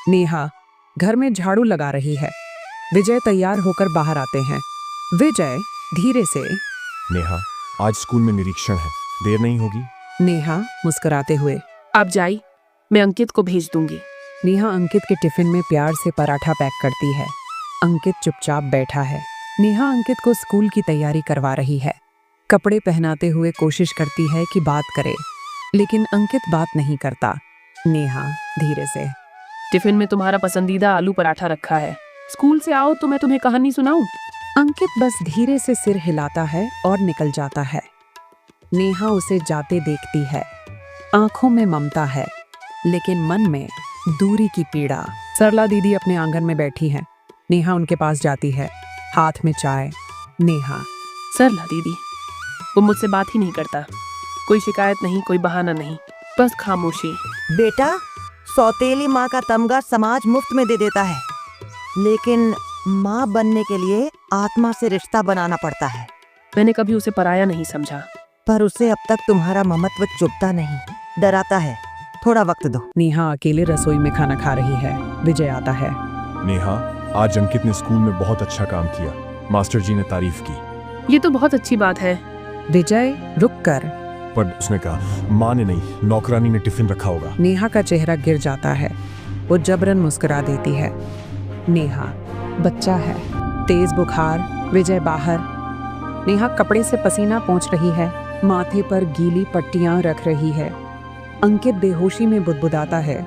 नेहा घर में झाड़ू लगा रही है। विजय तैयार होकर बाहर आते हैं। विजय धीरे से, नेहा, आज स्कूल में निरीक्षण है, देर नहीं होगी? नेहा मुस्कुराते हुए, आप जाइए, मैं अंकित को भेज दूंगी। नेहा अंकित के टिफिन में प्यार से पराठा पैक करती है। अंकित चुपचाप बैठा है। नेहा अंकित को स्कूल की तैयारी करवा रही है। कपड़े पहनाते हुए कोशिश करती है कि बात करे, लेकिन अंकित बात नहीं करता। नेहा धीरे से, टिफिन में तुम्हारा पसंदीदा आलू पराठा रखा है, स्कूल से आओ तो मैं तुम्हें कहानी सुनाऊं। अंकित बस धीरे से सिर हिलाता है और निकल जाता है। नेहा उसे जाते देखती है। आंखों में ममता है, लेकिन मन में दूरी की पीड़ा। सरला दीदी अपने आंगन में बैठी हैं। नेहा उनके पास जाती है, हाथ में चाय। नेहा, सरला दीदी, वो मुझसे बात ही नहीं करता। कोई शिकायत नहीं, कोई बहाना नहीं, बस खामोशी। बेटा, सौतेली माँ का तमगा समाज मुफ्त में दे देता है, लेकिन माँ बनने के लिए आत्मा से रिश्ता बनाना पड़ता है। मैंने कभी उसे पराया नहीं समझा। पर उसे अब तक तुम्हारा ममत्व चुभता नहीं, डराता है। थोड़ा वक्त दो। नेहा अकेले रसोई में खाना खा रही है। विजय आता है। नेहा, आज अंकित ने स्कूल में बहुत अच्छा काम किया, मास्टर जी ने तारीफ की। ये तो बहुत अच्छी बात है। विजय रुक कर, पर उसने कहा माँ ने नहीं, नौकरानी ने टिफिन रखा होगा। नेहा का चेहरा गिर जाता है। वो जबरन मुस्कुरा देती है। नेहा, बच्चा है, तेज बुखार। विजय बाहर। नेहा कपड़े से पसीना पोंछ रही है, माथे पर गीली पट्टियां रख रही है। अंकित बेहोशी में बुदबुदाता है,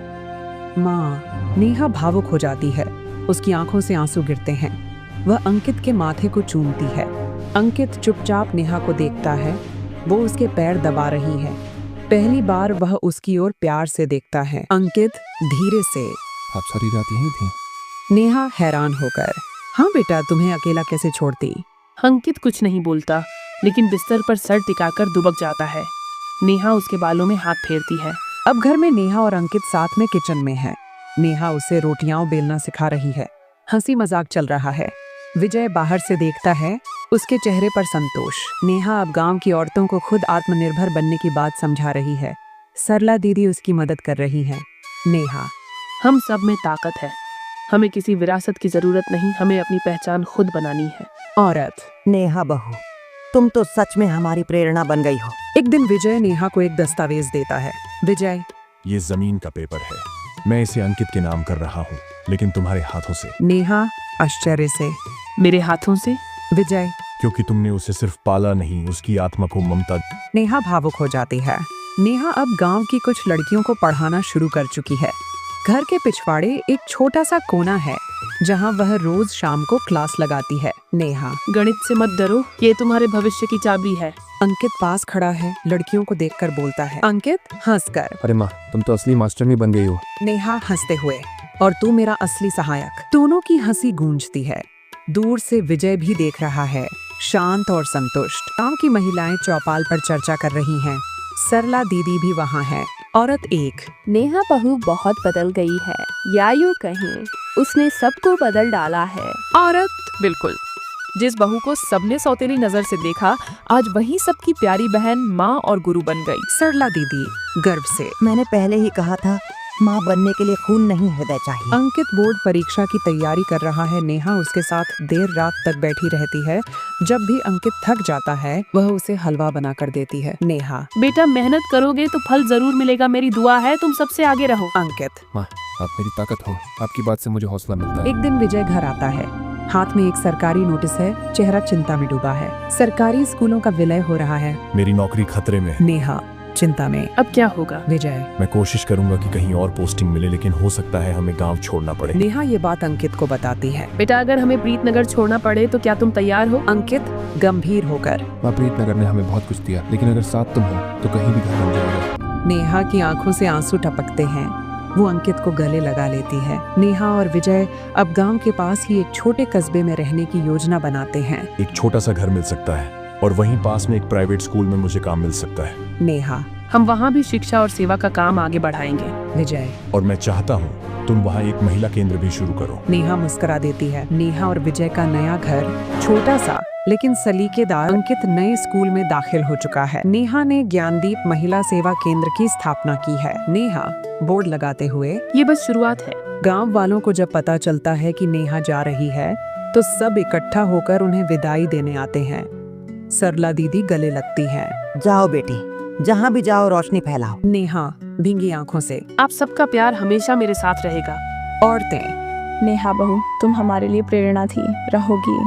माँ। नेहा भावुक हो जाती है। उसकी आंखों से आंसू गिरते हैं। वह अंकित के माथे को चूमती है। अंकित चुपचाप नेहा को देखता है। वो उसके पैर दबा रही है। पहली बार वह उसकी ओर प्यार से देखता है। अंकित धीरे से, आप सारी रात यहीं थी? नेहा हैरान होकर, हाँ बेटा, तुम्हें अकेला कैसे छोड़ती। अंकित कुछ नहीं बोलता, लेकिन बिस्तर पर सर टिकाकर दुबक जाता है। नेहा उसके बालों में हाथ फेरती है। अब घर में नेहा और अंकित साथ में किचन में है। नेहा उसे रोटियां बेलना सिखा रही है। हंसी मजाक चल रहा है। विजय बाहर से देखता है, उसके चेहरे पर संतोष। नेहा अब गांव की औरतों को खुद आत्मनिर्भर बनने की बात समझा रही है। सरला दीदी उसकी मदद कर रही है। नेहा, हम सब में ताकत है, हमें किसी विरासत की जरूरत नहीं, हमें अपनी पहचान खुद बनानी है। औरत, नेहा बहू, तुम तो सच में हमारी प्रेरणा बन गई हो। एक दिन विजय नेहा को एक दस्तावेज देता है। विजय, ये जमीन का पेपर है, मैं इसे अंकित के नाम कर रहा हूँ, लेकिन तुम्हारे हाथों से। नेहा आश्चर्य से, मेरे हाथों से? विजय, क्योंकि तुमने उसे सिर्फ पाला नहीं, उसकी आत्मा को ममता। नेहा भावुक हो जाती है। नेहा अब गांव की कुछ लड़कियों को पढ़ाना शुरू कर चुकी है। घर के पिछवाड़े एक छोटा सा कोना है, जहां वह रोज शाम को क्लास लगाती है। नेहा, गणित से मत डरो, ये तुम्हारे भविष्य की चाबी है। अंकित पास खड़ा है, लड़कियों को देखकर बोलता है। अंकित हंसकर, अरे माँ, तुम तो असली मास्टरनी बन गई हो। नेहा हंसते हुए, और तू मेरा असली सहायक। दोनों की हंसी गूंजती है। दूर से विजय भी देख रहा है, शांत और संतुष्ट। गांव की महिलाएं चौपाल पर चर्चा कर रही हैं। सरला दीदी भी वहाँ है। औरत एक, नेहा बहू बहुत बदल गई है, या यूं कहें उसने सबको बदल डाला है। औरत, बिल्कुल, जिस बहू को सबने सौतेली नजर से देखा, आज वही सबकी प्यारी बहन, माँ और गुरु बन गई। सरला दीदी गर्व से, मैंने पहले ही कहा था, माँ बनने के लिए खून नहीं हृदय चाहिए। अंकित बोर्ड परीक्षा की तैयारी कर रहा है। नेहा उसके साथ देर रात तक बैठी रहती है। जब भी अंकित थक जाता है, वह उसे हलवा बना कर देती है। नेहा, बेटा, मेहनत करोगे तो फल जरूर मिलेगा, मेरी दुआ है, तुम सबसे आगे रहो। अंकित, माँ, आप मेरी ताकत हो, आपकी बात से मुझे हौसला मिलता है। एक दिन विजय घर आता है। हाथ में एक सरकारी नोटिस है, चेहरा चिंता में डूबा है। सरकारी स्कूलों का विलय हो रहा है। मेरी नौकरी खतरे में है। नेहा चिंता में, अब क्या होगा? विजय, मैं कोशिश करूंगा कि कहीं और पोस्टिंग मिले, लेकिन हो सकता है हमें गांव छोड़ना पड़े। नेहा ये बात अंकित को बताती है। बेटा, अगर हमें प्रीतनगर छोड़ना पड़े तो क्या तुम तैयार हो? अंकित गंभीर होकर, माँ, प्रीतनगर ने हमें बहुत कुछ दिया, लेकिन अगर साथ तुम हो तो कहीं भी घर बन जाएगा। नेहा की आंखों से आंसू टपकते हैं। वो अंकित को गले लगा लेती है। नेहा और विजय अब गांव के पास ही एक छोटे कस्बे में रहने की योजना बनाते हैं। एक छोटा सा घर मिल सकता है, और वहीं पास में एक प्राइवेट स्कूल में मुझे काम मिल सकता है। नेहा, हम वहाँ भी शिक्षा और सेवा का काम आगे बढ़ाएंगे। विजय, और मैं चाहता हूँ तुम वहाँ एक महिला केंद्र भी शुरू करो। नेहा मुस्कुरा देती है। नेहा और विजय का नया घर, छोटा सा लेकिन सलीकेदार। अंकित नए स्कूल में दाखिल हो चुका है। नेहा ने ज्ञानदीप महिला सेवा केंद्र की स्थापना की है। नेहा बोर्ड लगाते हुए, ये बस शुरुआत है, गांव वालों को जब पता चलता है कि नेहा जा रही है तो सब इकट्ठा होकर उन्हें विदाई देने आते हैं। सरला दीदी गले लगती हैं। जाओ बेटी, जहाँ भी जाओ रोशनी फैलाओ। नेहा भींगी आंखों से। आप सबका प्यार हमेशा मेरे साथ रहेगा। औरतें। नेहा बहू, तुम हमारे लिए प्रेरणा थी, रहोगी।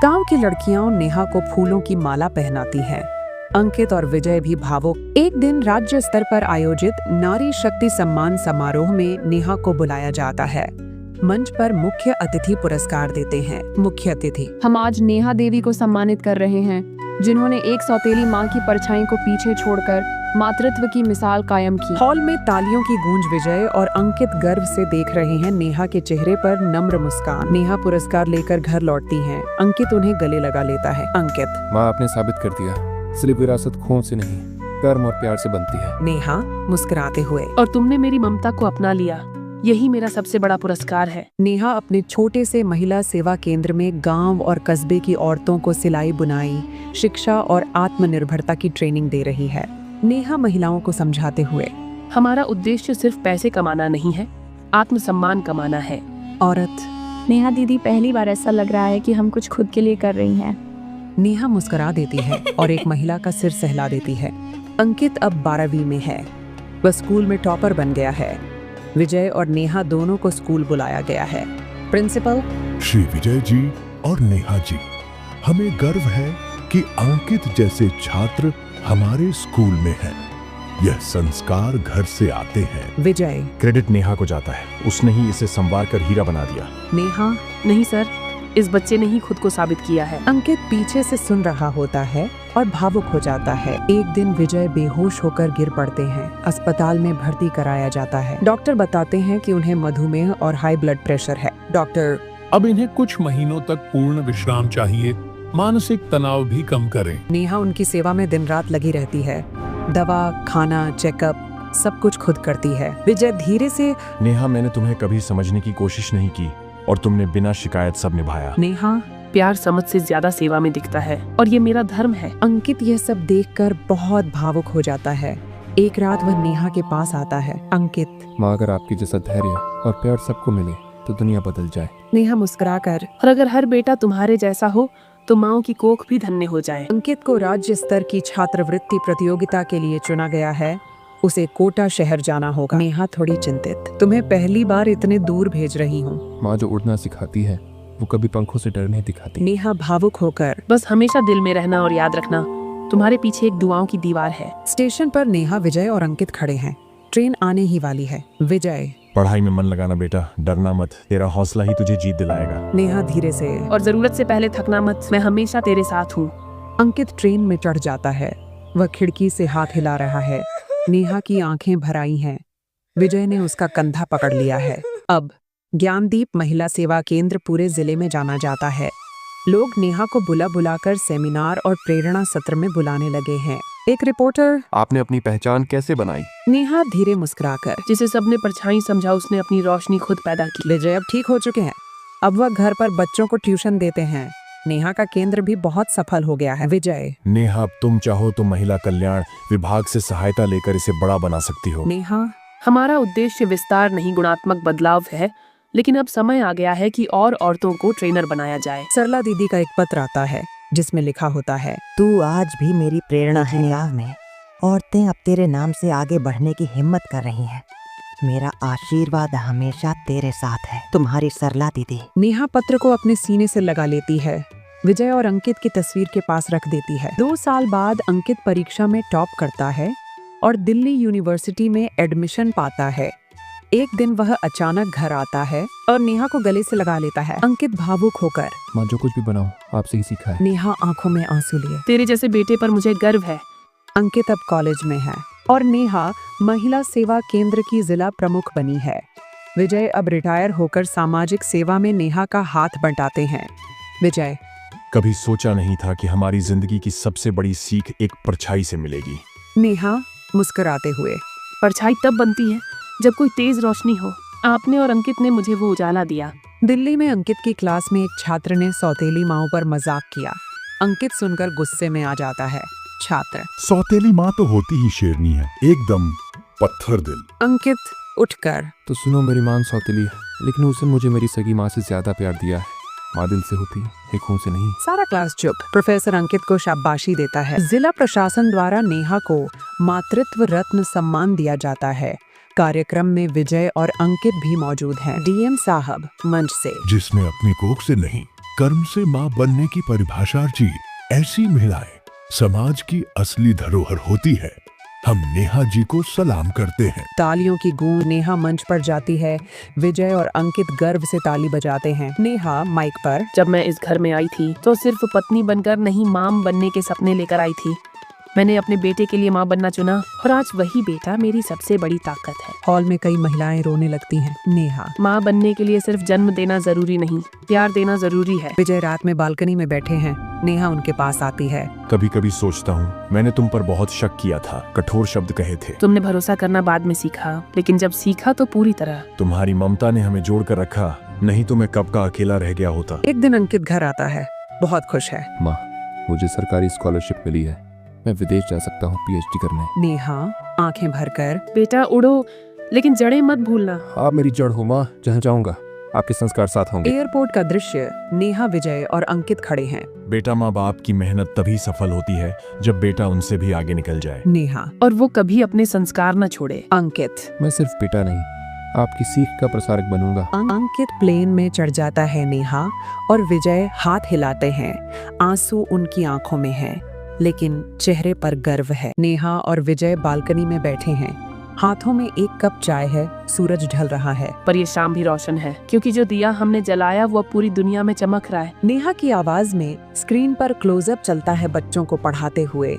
गांव की लड़कियां नेहा को फूलों की माला पहनाती हैं। अंकित और विजय भी भावुक। एक दिन राज्य स्तर पर आयोजित नारी शक्ति सम्मान समारोह में नेहा को बुलाया जाता है। मंच पर मुख्य अतिथि पुरस्कार देते हैं। मुख्य अतिथि। हम आज नेहा देवी को सम्मानित कर रहे हैं, जिन्होंने एक सौतेली माँ की परछाई को पीछे छोड़कर मातृत्व की मिसाल कायम की। हॉल में तालियों की गूंज। विजय और अंकित गर्व से देख रहे हैं नेहा के चेहरे पर नम्र मुस्कान। नेहा पुरस्कार लेकर घर लौटती हैं। अंकित उन्हें गले लगा लेता है। अंकित। माँ, आपने साबित कर दिया, सिर्फ विरासत खून से नहीं, कर्म और प्यार से बनती है। नेहा मुस्कुराते हुए। और तुमने मेरी ममता को अपना लिया, यही मेरा सबसे बड़ा पुरस्कार है। नेहा अपने छोटे से महिला सेवा केंद्र में गांव और कस्बे की औरतों को सिलाई बुनाई, शिक्षा और आत्मनिर्भरता की ट्रेनिंग दे रही है। नेहा महिलाओं को समझाते हुए। हमारा उद्देश्य सिर्फ पैसे कमाना नहीं है, आत्मसम्मान कमाना है। औरत। नेहा दीदी, पहली बार ऐसा लग रहा है कि हम कुछ खुद के लिए कर रही हैं। नेहा मुस्कुरा देती है और एक महिला का सिर सहला देती है। अंकित अब 12वीं में है। वह स्कूल में टॉपर बन गया है। विजय और नेहा दोनों को स्कूल बुलाया गया है। प्रिंसिपल। श्री विजय जी और नेहा जी, हमें गर्व है कि अंकित जैसे छात्र हमारे स्कूल में हैं। यह संस्कार घर से आते हैं। विजय। क्रेडिट नेहा को जाता है, उसने ही इसे संवार कर हीरा बना दिया। नेहा। नहीं सर, इस बच्चे ने ही खुद को साबित किया है। अंकित पीछे से सुन रहा होता है और भावुक हो जाता है। एक दिन विजय बेहोश होकर गिर पड़ते हैं। अस्पताल में भर्ती कराया जाता है। डॉक्टर बताते हैं कि उन्हें मधुमेह और हाई ब्लड प्रेशर है। डॉक्टर। अब इन्हें कुछ महीनों तक पूर्ण विश्राम चाहिए, मानसिक तनाव भी कम करें। नेहा उनकी सेवा में दिन रात लगी रहती है। दवा, खाना, चेकअप सब कुछ खुद करती है। विजय धीरे से। नेहा, मैंने तुम्हें कभी समझने की कोशिश नहीं की और तुमने बिना शिकायत सब निभाया। नेहा। प्यार समझ से ज्यादा सेवा में दिखता है और ये मेरा धर्म है। अंकित यह सब देखकर बहुत भावुक हो जाता है। एक रात वह नेहा के पास आता है। अंकित। माँ, अगर आपकी जैसा धैर्य और प्यार सबको मिले तो दुनिया बदल जाए। नेहा मुस्कुराकर। और अगर हर बेटा तुम्हारे जैसा हो तो माँओं की कोख भी धन्य हो जाए। अंकित को राज्य स्तर की छात्रवृत्ति प्रतियोगिता के लिए चुना गया है। उसे कोटा शहर जाना होगा। नेहा थोड़ी चिंतित। तुम्हें पहली बार इतने दूर भेज रही हूँ। माँ जो उड़ना सिखाती है वो कभी पंखों से डर नहीं दिखाती। नेहा भावुक होकर। बस हमेशा दिल में रहना और याद रखना, तुम्हारे पीछे एक दुआओं की दीवार है। स्टेशन पर नेहा, विजय और अंकित खड़े हैं। ट्रेन आने ही वाली है। विजय। पढ़ाई में मन लगाना बेटा, डरना मत, तेरा हौसला ही तुझे जीत दिलाएगा। नेहा धीरे से। और जरूरत से पहले थकना मत, मैं हमेशा तेरे साथ हूँ। अंकित ट्रेन में चढ़ जाता है। वह खिड़की से हाथ हिला रहा है। नेहा की आंखें भर आई हैं। विजय ने उसका कंधा पकड़ लिया है। अब ज्ञानदीप महिला सेवा केंद्र पूरे जिले में जाना जाता है। लोग नेहा को बुला बुलाकर सेमिनार और प्रेरणा सत्र में बुलाने लगे हैं। एक रिपोर्टर। आपने अपनी पहचान कैसे बनाई? नेहा धीरे मुस्कुराकर। जिसे सबने परछाई समझा उसने अपनी रोशनी खुद पैदा की। विजय अब ठीक हो चुके हैं। अब वह घर पर बच्चों को ट्यूशन देते हैं। नेहा का केंद्र भी बहुत सफल हो गया है। विजय। नेहा, अब तुम चाहो तो महिला कल्याण विभाग से सहायता लेकर इसे बड़ा बना सकती हो। नेहा। हमारा उद्देश्य विस्तार नहीं, गुणात्मक बदलाव है, लेकिन अब समय आ गया है कि और औरतों को ट्रेनर बनाया जाए। सरला दीदी का एक पत्र आता है जिसमें लिखा होता है, तू आज भी मेरी प्रेरणा है। गाँव में औरतें अब तेरे नाम से आगे बढ़ने की हिम्मत कर रही हैं। मेरा आशीर्वाद हमेशा तेरे साथ है। तुम्हारी सरला दीदी। नेहा पत्र को अपने सीने से लगा लेती है। विजय और अंकित की तस्वीर के पास रख देती है। 2 साल बाद अंकित परीक्षा में टॉप करता है और दिल्ली यूनिवर्सिटी में एडमिशन पाता है। एक दिन वह अचानक घर आता है और नेहा को गले से लगा लेता है। अंकित भावुक होकर। माँ, जो कुछ भी बनाओ आपसे ही सीखा है। नेहा आंखों में आंसू लिए। तेरे जैसे बेटे पर मुझे गर्व है। अंकित अब कॉलेज में है और नेहा महिला सेवा केंद्र की जिला प्रमुख बनी है। विजय अब रिटायर होकर सामाजिक सेवा में नेहा का हाथ बंटाते हैं। विजय। कभी सोचा नहीं था कि हमारी जिंदगी की सबसे बड़ी सीख एक परछाई से मिलेगी। नेहा मुस्कुराते हुए। परछाई तब बनती है जब कोई तेज रोशनी हो। आपने और अंकित ने मुझे वो उजाला दिया। दिल्ली में अंकित की क्लास में एक छात्र ने सौतेली माओ पर मजाक किया। अंकित सुनकर गुस्से में आ जाता है। छात्र। सौतेली माँ तो होती ही शेरनी है, एकदम पत्थर दिल। अंकित उठकर। तो सुनो, मेरी मां सौतेली है। लेकिन उसने मुझे मेरी सगी माँ से ज्यादा प्यार दिया है। माँ दिल से होती है, एक खून से नहीं। सारा क्लास चुप। प्रोफेसर अंकित को शाबाशी देता है। जिला प्रशासन द्वारा नेहा को मातृत्व रत्न सम्मान दिया जाता है। कार्यक्रम में विजय और अंकित भी मौजूद हैं। डीएम साहब मंच से, जिसने अपनी कोख से नहीं कर्म से माँ बनने की परिभाषा अर्जी, ऐसी महिलाएं समाज की असली धरोहर होती है। हम नेहा जी को सलाम करते हैं। तालियों की गूंज। नेहा मंच पर जाती है। विजय और अंकित गर्व से ताली बजाते हैं। नेहा माइक पर, जब मैं इस घर में आई थी तो सिर्फ पत्नी बनकर नहीं, माम बनने के सपने लेकर आई थी। मैंने अपने बेटे के लिए माँ बनना चुना और आज वही बेटा मेरी सबसे बड़ी ताकत है। हॉल में कई महिलाएं रोने लगती हैं। नेहा, माँ बनने के लिए सिर्फ जन्म देना जरूरी नहीं, प्यार देना जरूरी है। विजय रात में बालकनी में बैठे हैं। नेहा उनके पास आती है। कभी कभी सोचता हूँ मैंने तुम पर बहुत शक किया था, कठोर शब्द कहे थे। तुमने भरोसा करना बाद में सीखा, लेकिन जब सीखा तो पूरी तरह। तुम्हारी ममता ने हमें जोड़ कर रखा, नहीं तो मैं कब का अकेला रह गया होता। एक दिन अंकित घर आता है, बहुत खुश है। माँ, मुझे सरकारी स्कॉलरशिप मिली है, मैं विदेश जा सकता हूँ PhD करने। नेहा आंखें भरकर, बेटा उड़ो, लेकिन जड़ें मत भूलना। आप मेरी जड़ हो माँ, जहाँ जाऊंगा आपके संस्कार साथ होंगे। एयरपोर्ट का दृश्य। नेहा, विजय और अंकित खड़े हैं। बेटा, माँ बाप की मेहनत तभी सफल होती है जब बेटा उनसे भी आगे निकल जाए। नेहा और वो कभी अपने संस्कार न छोड़े। अंकित, मैं सिर्फ बेटा नहीं, आपकी सीख का प्रसारक बनूंगा। अंकित प्लेन में चढ़ जाता है। नेहा और विजय हाथ हिलाते हैं। आंसू उनकी आंखों में है, लेकिन चेहरे पर गर्व है। नेहा और विजय बालकनी में बैठे हैं। हाथों में एक कप चाय है। सूरज ढल रहा है, पर ये शाम भी रोशन है, क्योंकि जो दिया हमने जलाया वो पूरी दुनिया में चमक रहा है। नेहा की आवाज में स्क्रीन पर क्लोजअप चलता है बच्चों को पढ़ाते हुए।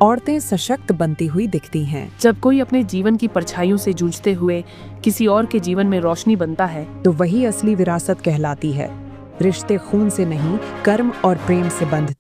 औरतें सशक्त बनती हुई दिखती हैं। जब कोई अपने जीवन की परछाइयों से जूझते हुए किसी और के जीवन में रोशनी बनता है तो वही असली विरासत कहलाती है। रिश्ते खून से नहीं, कर्म और प्रेम से बंधते